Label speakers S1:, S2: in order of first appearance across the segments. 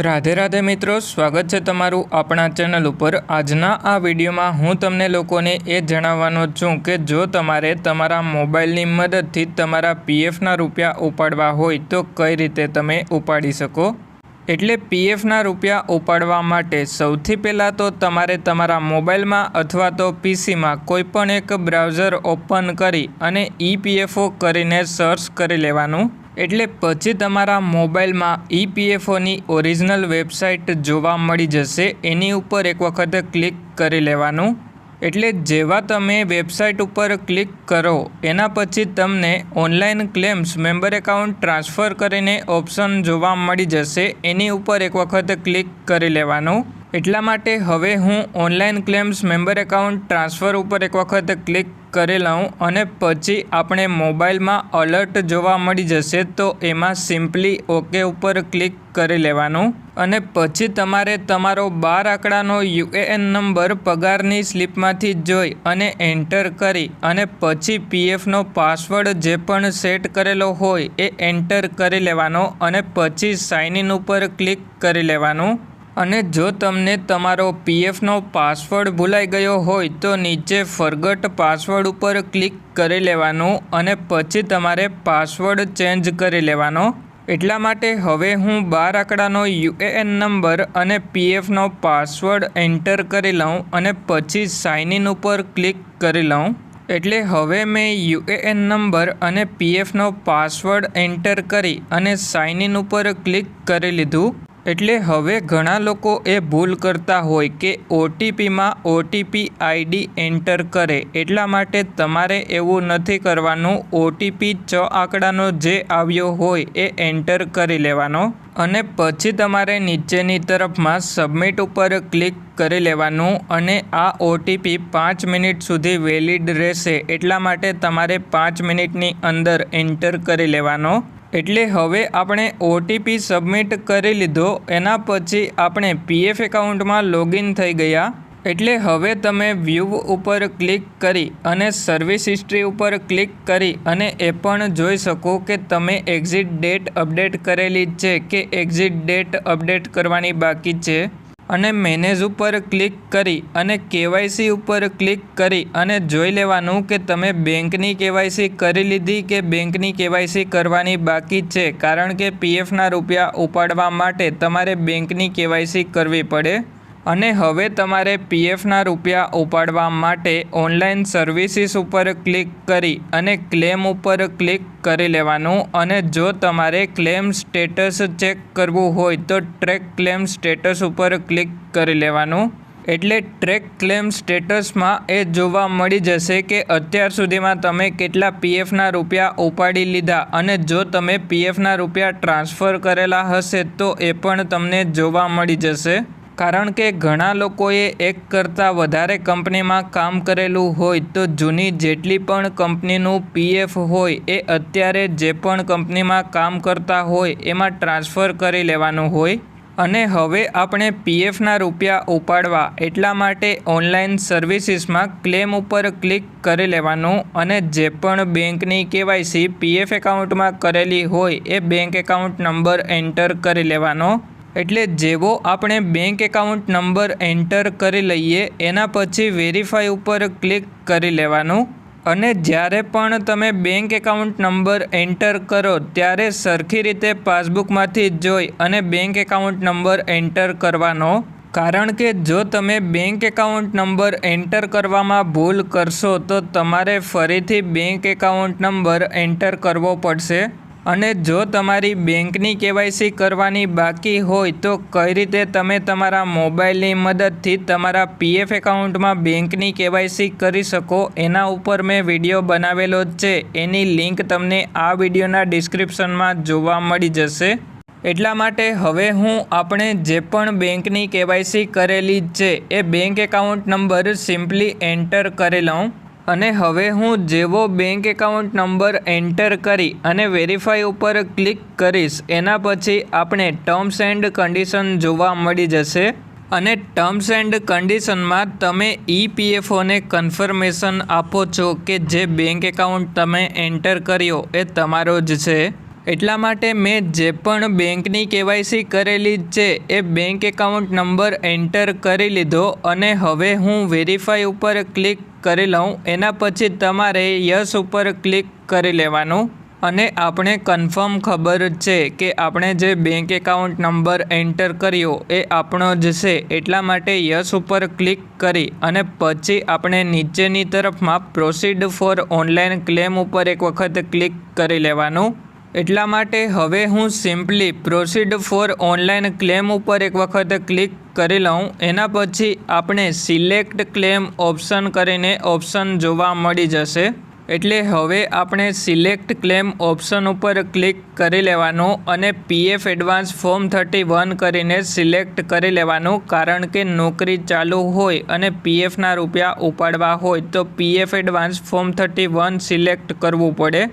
S1: राधे राधे मित्रों, स्वागत है तमारू अपना चेनल पर। आजना आ विडियो में हूँ तमने लोकोने ए जणाववानो छूं के जो तमारे तमारा मोबाइलनी मददथी तमारा पीएफ ना रूपिया उपाड़वा होय तो कई रीते तमे उपाड़ी सको। एटले पीएफ ना रूपिया उपाड़वा माटे सौथी पहला तो तमारे तमारा मोबाइल में अथवा तो पीसी में कोईपण एक ब्राउजर ओपन करी अने ईपीएफओ करीने सर्च करी लेवानुं। एटले पछी तमारा मोबाइल में ईपीएफओ नी ओरिजिनल वेबसाइट जोवा मळी जशे। एनी उपर एक वखत क्लिक करी लेवानुं। एटले जेवा तमे वेबसाइट उपर क्लिक करो एना पछी तमने online claims member account transfer करीने ऑप्शन जोवा मळी जशे। एनी उपर एक वखत क्लिक करी लेवानुं। एटला माटे हवे हूँ online claims member account transfer उपर एक वखत क्लिक करी लऊँ अने पछी आपणे मोबाइल में अलर्ट जोवा मळी जशे तो एमां सिम्पली ओके उपर क्लिक करी लेवानुं। अने पछी तमारे तमारो 12 आंकड़ानो यूएएन नंबर पगारनी स्लीपमांथी जोई अने एंटर करी अने पछी पीएफ नो पासवर्ड जे पण सेट करेलो होय ए एंटर करी लेवानो अने पछी साइन इन उपर क्लिक करी लेवानुं। अने जो तमने तमारो पीएफ नो पासवर्ड भूलाई गयो होय तो नीचे फॉरगॉट पासवर्ड उपर क्लिक करी लेवानुं अने पछी तमारे पासवर्ड चेन्ज करी लेवानो। एटला माटे हवे हूँ 12 आंकड़ानो यूएएन नंबर अने पीएफ नो पासवर्ड एंटर करी लऊँ अने पछी साइन इन उपर क्लिक करी लऊँ। एटले हवे मैं यूएएन नंबर अने पीएफ नो पासवर्ड एंटर करी अने साइन इन उपर क्लिक करी लीधुं। एटले हवे घणा लोको ए भूल करता होय के ओटीपी में ओटीपी आईडी एंटर करे। एटला माटे तमारे एवुं नथी करवानुं। ओटीपी 6 आंकड़ानो जे आव्यो होय ए एंटर करी लेवानो अने पछी तमारे नीचेनी तरफ में सबमिट उपर क्लिक करी लेवानुं अने आ ओटीपी 5 मिनिट सुधी वेलिड रहेशे। एटला माटे तमारे 5 मिनिटनी अंदर एंटर करी लेवानो। एटले हवे आपणे ओटीपी सबमिट करी लीधो एना पछी आपणे पीएफ एकाउंट में लॉगिन थई गया। एटले हवे तमे व्यू उपर क्लिक करी अने सर्विस हिस्ट्री उपर क्लिक करी अने ए पण जोई शको के तमे एक्जिट डेट अपडेट करेली छे के एक्जिट डेट अपडेट करवानी बाकी छे। अने मैनेज उपर क्लिक करी अने केवायसी उपर क्लिक करी अने जोई लेवानुं के तमे बेंकनी केवायसी करी लीधी के बेंकनी केवायसी करवानी बाकी छे। कारण के पीएफ ना रूपिया उपाड़वा माटे तमारे बेंकनी केवायसी करवी पड़े। अने हवे तमारे पीएफ ना रूपिया उपाड़वा माटे ऑनलाइन सर्विसीस उपर क्लिक करी अने क्लेम उपर क्लिक करी लेवानुं। अने जो तमारे क्लेम स्टेटस चेक करवुं होय तो ट्रेक क्लेम स्टेटस उपर क्लिक करी लेवानुं। एटले ट्रेक क्लेम स्टेटस में ए जोवा मळी जशे के अत्यार सुधीमां तमे केटला पीएफ ना रूपिया उपाड़ी लीधा अने जो तमे पीएफ ना रूपिया ट्रांसफर करेला हशे तो ए पण तमने जोवा मळी जशे। कारण के घणा लोकोए एक करता वधारे कंपनी में काम करेलू होय तो जूनी जेटली पण कंपनीनुं पीएफ होय ए अत्यारे जे पण कंपनी में काम करता होय एमां ट्रांसफर करी लेवानुं होय। अने हवे आपणे पीएफ ना रूपिया उपाड़वा एटला माटे ऑनलाइन सर्विसीस में क्लेम उपर क्लिक करी लेवानुं अने जे पण बेंकनी केवायसी पीएफ एकाउंट में करेली होय ए बैंक एकाउंट नंबर एंटर करी लेवानो। एटले जेवो आपणे बैंक एकाउंट नंबर एंटर करी लईए एना पछी वेरीफाई उपर क्लिक करी लेवानुं अने ज्यारे पण तमे बैंक एकाउंट नंबर एंटर करो त्यारे सरखी रीते पासबुकमांथी जोई अने बैंक एकाउंट नंबर एंटर करवानो। कारण के जो तमे बैंक एकाउंट नंबर एंटर करवामां भूल करशो तो तमारे फरीथी बैंक एकाउंट नंबर एंटर करवो पड़शे। अने जो तमारी बेंकनी केवायसी करवानी बाकी होय तो कई रीते तमे तमारा मोबाइलनी मददथी तमारा पीएफ एकाउंट में बेंकनी केवायसी करी शको एना उपर मैं विडियो बनावेलो छे। एनी लिंक तमने आ विडियोना डिस्क्रिप्शन में जोवा मळी जशे। एटला माटे हवे हूँ आपणे जे पण बेंकनी केवायसी करेली छे ए bank account number simply enter करी लऊँ अने हवे हूँ जेवो बैंक एकाउंट नंबर एंटर करी अने वेरीफाई उपर क्लिक करीश एना पछी आपणे टर्म्स एंड कंडीशन जोवा मळी जशे। अने टर्म्स एंड कंडीशन में तमे ईपीएफओ ने कन्फर्मेशन आपो छो के जे बैंक एकाउंट तमे एंटर कर्यो ए तमारो ज छे। એટલા માટે મેં જે પણ બેંકની કેવાયસી કરેલી છે એ બેંક એકાઉન્ટ નંબર એન્ટર કરી લીધો અને હવે હું વેરીફાઈ ઉપર ક્લિક કરી લઉં. એના પછી તમારે યસ ઉપર ક્લિક કરી લેવાનું અને આપણે કન્ફર્મ ખબર છે કે આપણે જે બેંક એકાઉન્ટ નંબર એન્ટર કર્યો એ આપણો જ છે. એટલા માટે યસ ઉપર ક્લિક કરી અને પછી આપણે નીચેની તરફમાં પ્રોસીડ ફોર ઓનલાઈન ક્લેમ ઉપર એક વખત ક્લિક કરી લેવાનું. એટલા માટે હવે હું simply proceed for online claim ઉપર એક વખત ક્લિક કરી લઉં. એના પછી આપણે સિલેક્ટ ક્લેમ ઓપ્શન કરીને ઓપ્શન જોવા મળી જશે. એટલે હવે આપણે સિલેક્ટ ક્લેમ ઓપ્શન ઉપર ક્લિક કરી લેવાનું અને પીએફ એડવાન્સ ફોર્મ 31 કરીને સિલેક્ટ કરી લેવાનું. કારણ કે નોકરી ચાલુ હોય અને પીએફના રૂપિયા ઉપાડવા હોય તો પીએફ એડવાન્સ ફોર્મ 31 સિલેક્ટ કરવું પડે.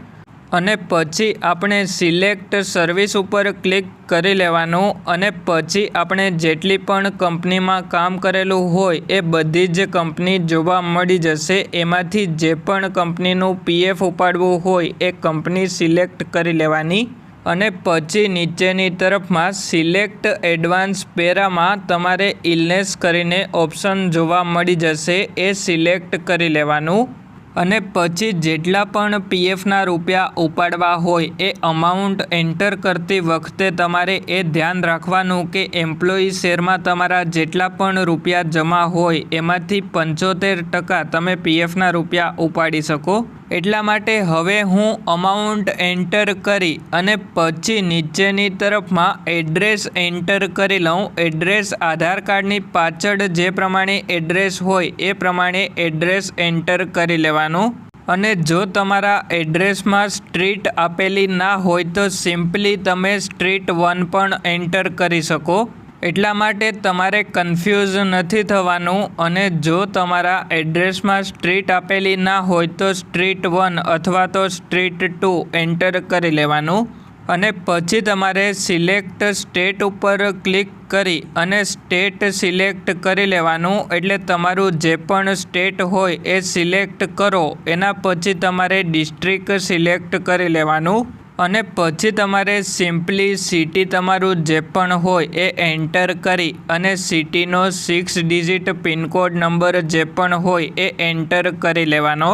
S1: અને પછી આપણે સિલેક્ટ સર્વિસ ઉપર ક્લિક કરી લેવાનું અને પછી આપણે જેટલી પણ કંપનીમાં કામ કરેલું હોય એ બધી જ કંપની જોવા મળી જશે. એમાંથી જે પણ કંપનીનું પીએફ ઉપાડવું હોય એ કંપની સિલેક્ટ કરી લેવાની અને પછી નીચેની તરફમાં સિલેક્ટ એડવાન્સ પેરામાં તમારે ઇલનેસ કરીને ઓપ્શન જોવા મળી જશે. એ સિલેક્ટ કરી લેવાનું અને પછી જેટલા પણ પીએફના રૂપિયા ઉપાડવા હોય એ અમાઉન્ટ એન્ટર કરતી વખતે તમારે એ ધ્યાન રાખવાનું કે એમ્પ્લોયી શેરમાં તમારા જેટલા પણ રૂપિયા જમા હોય એમાંથી 75% તમે પીએફના રૂપિયા ઉપાડી શકો. એટલા માટે હવે હું અમાઉન્ટ એન્ટર કરી અને પછી નીચેની તરફમાં એડ્રેસ એન્ટર કરી લઉં. એડ્રેસ આધાર કાર્ડની પાછળ જે પ્રમાણે એડ્રેસ હોય એ પ્રમાણે એડ્રેસ એન્ટર કરી લેવાનું. અને જો તમારા એડ્રેસમાં સ્ટ્રીટ આપેલી ના હોય તો સિમ્પલી તમે સ્ટ્રીટ 1 પણ એન્ટર કરી શકો. એટલા માટે તમારે કન્ફ્યુઝ નથી થવાનું. અને જો તમારા એડ્રેસમાં સ્ટ્રીટ આપેલી ના હોય તો સ્ટ્રીટ 1 અથવા તો સ્ટ્રીટ 2 એન્ટર કરી લેવાનું. અને પછી તમારે સિલેક્ટ સ્ટેટ ઉપર ક્લિક કરી અને સ્ટેટ સિલેક્ટ કરી લેવાનું. એટલે તમારું જે પણ સ્ટેટ હોય એ સિલેક્ટ કરો. એના પછી તમારે ડિસ્ટ્રિક્ટ સિલેક્ટ કરી લેવાનું અને પછી તમારે સિમ્પલી સિટી તમારું જે પણ હોય એ એન્ટર કરી અને સિટીનો 6 ડિજિટ પિનકોડ નંબર જે પણ હોય એ એન્ટર કરી લેવાનો.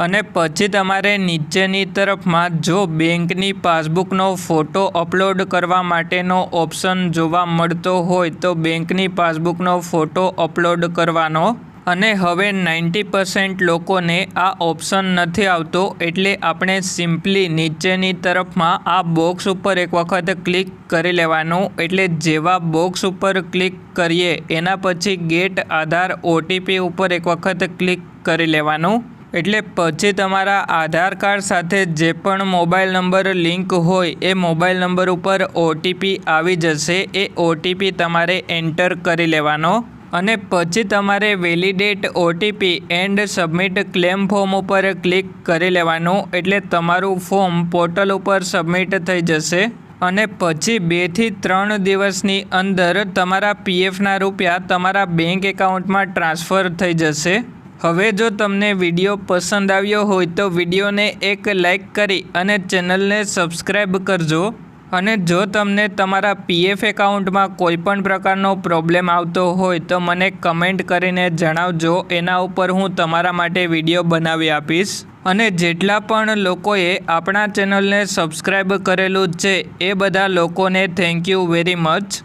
S1: અને પછી તમારે નીચેની તરફમાં જો બેંકની પાસબુકનો ફોટો અપલોડ કરવા માટેનો ઓપ્શન જોવા મળતો હોય તો બેંકની પાસબુકનો ફોટો અપલોડ કરવાનો. અને હવે 90% લોકોને આ ઓપ્શન નથી આવતો. એટલે આપણે સિમ્પલી નીચેની તરફમાં આ બોક્સ ઉપર એક વખત ક્લિક કરી લેવાનું. એટલે જેવા બોક્સ ઉપર ક્લિક કરીએ એના પછી ગેટ આધાર ઓટીપી ઉપર એક વખત ક્લિક કરી લેવાનું. એટલે પછી તમારા આધાર કાર્ડ સાથે જે પણ મોબાઈલ નંબર લિંક હોય એ મોબાઈલ નંબર ઉપર ઓટીપી આવી જશે. એ ઓટીપી તમારે એન્ટર કરી લેવાનો અને પછી તમારે validate OTP and submit claim form ઉપર ક્લિક કરી લેવાનું. એટલે તમારું ફોર્મ પોર્ટલ ઉપર સબમિટ થઈ જશે અને પછી 2 થી 3 દિવસની અંદર તમારા પીએફના રૂપિયા તમારા બેંક એકાઉન્ટમાં ટ્રાન્સફર થઈ જશે. હવે જો તમને વિડીયો પસંદ આવ્યો હોય તો વિડીયોને એક લાઈક કરી અને ચેનલને સબસ્ક્રાઈબ કરજો. અને જો તમને તમારા પીએફ એકાઉન્ટમાં કોઈપણ પ્રકારનો પ્રોબ્લેમ આવતો હોય તો મને કમેન્ટ કરીને જણાવજો. એના ઉપર હું તમારા માટે વિડીયો બનાવી આપીશ. અને જેટલા પણ લોકોએ આપણા ચેનલને સબસ્ક્રાઈબ કરેલું છે એ બધા લોકોને થેન્ક યુ વેરી મચ.